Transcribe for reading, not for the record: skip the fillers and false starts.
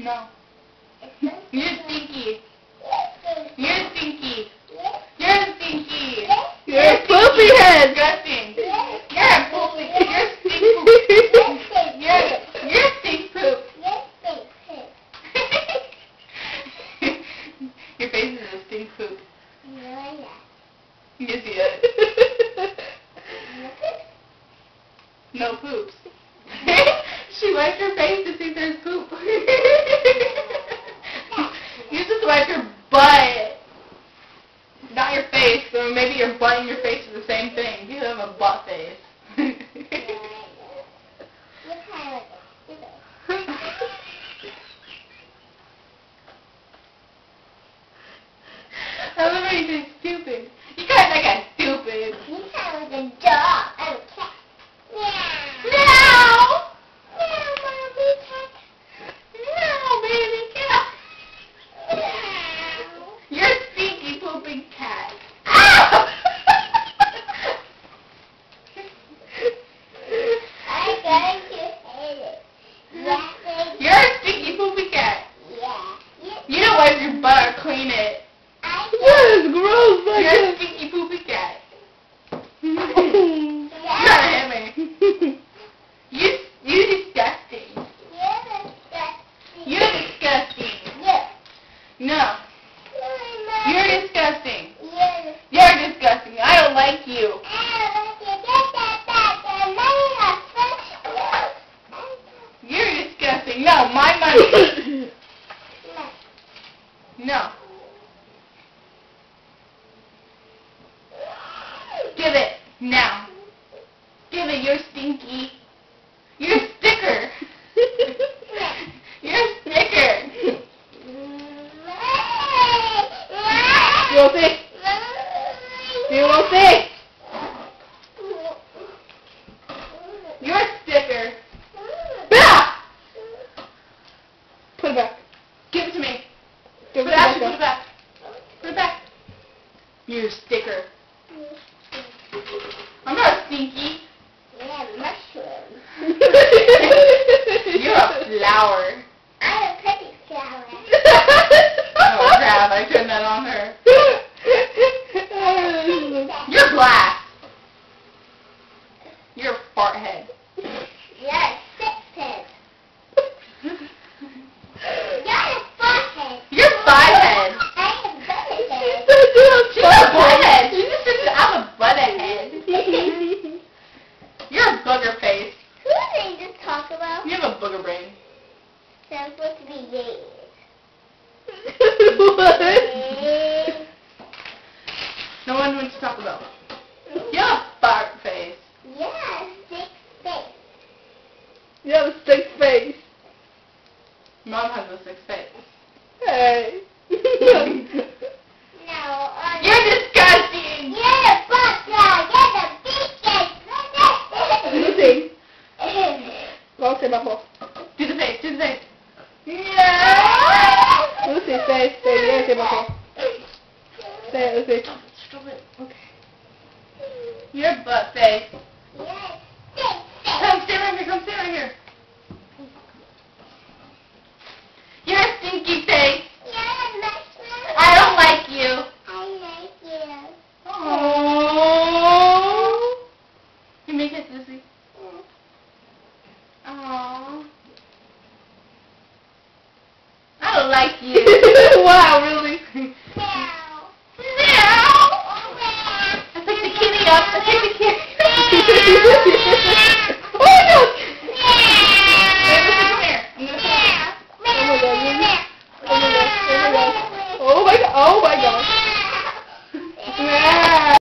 No. You're stinky. You're stinky. You're stinky. You're a poopy head. Disgusting. You're a poopy. You're stink poop. You're stink poop. Your face is a stink poop. Yes, he is. No poops. She wiped her face to see if there's poop. You just wipe your butt. Not your face, or maybe your butt and your face are the same thing. You have a butt face. I love how you say stupid. You kind of like a stupid. You sound like a dog. I'm a cat. Meow. Meow. Meow, mommy cat. Meow, baby cat. Meow. You're a stinky pooping cat. Ow! I'm going to hate it. Yeah, You're a stinky poopy cat. yeah. You don't wipe your butt or clean it. That is gross, like You're a this. stinky poopy cat. Yeah. You're a hammer. You're disgusting. You're disgusting. Yeah. No. You're disgusting. Yeah. You're disgusting. I don't like you. You're disgusting. No, my money. No. Give it. Now. Give it. You're stinky. You're a sticker. You're a sticker. You won't see. You won't see. You're a sticker. Ah! Put it back. Give it to me. Give Put it it back. Put back. it back. Put it back. You're a sticker. I'm not stinky. Yeah, mushroom. You're a flower. I'm a pretty flower. Oh crap, I turned that on her. You're glass. You're a fart head. You're a six-head. You're a four-head. You're five head. I'm a butthead. She's a butthead. She just said I'm a butthead. You're a booger face. Who did they just talk about? You have a booger brain. Sounds supposed to be gay. What? No one wants to talk about. You have a fart face. Yeah, six face. You have a stick face. Mom has a 6 face. Hey. No, You're disgusting. you're the butler. You're the biggest. Lucy. Go say my fault. Do the face. Do the face. Lucy, say yeah, say my fault. Say it, Lucy. Stop it. Okay. Your butt face. Yes, six face. Come stay right here. Come stay right here. You're a stinky face. You're a mushroom. I don't like you. I like you. Aww. You make it, Lucy. Aww. I don't like you. Wow, really? Meow. Meow. Meow. I picked the kitty up. I picked the kitty.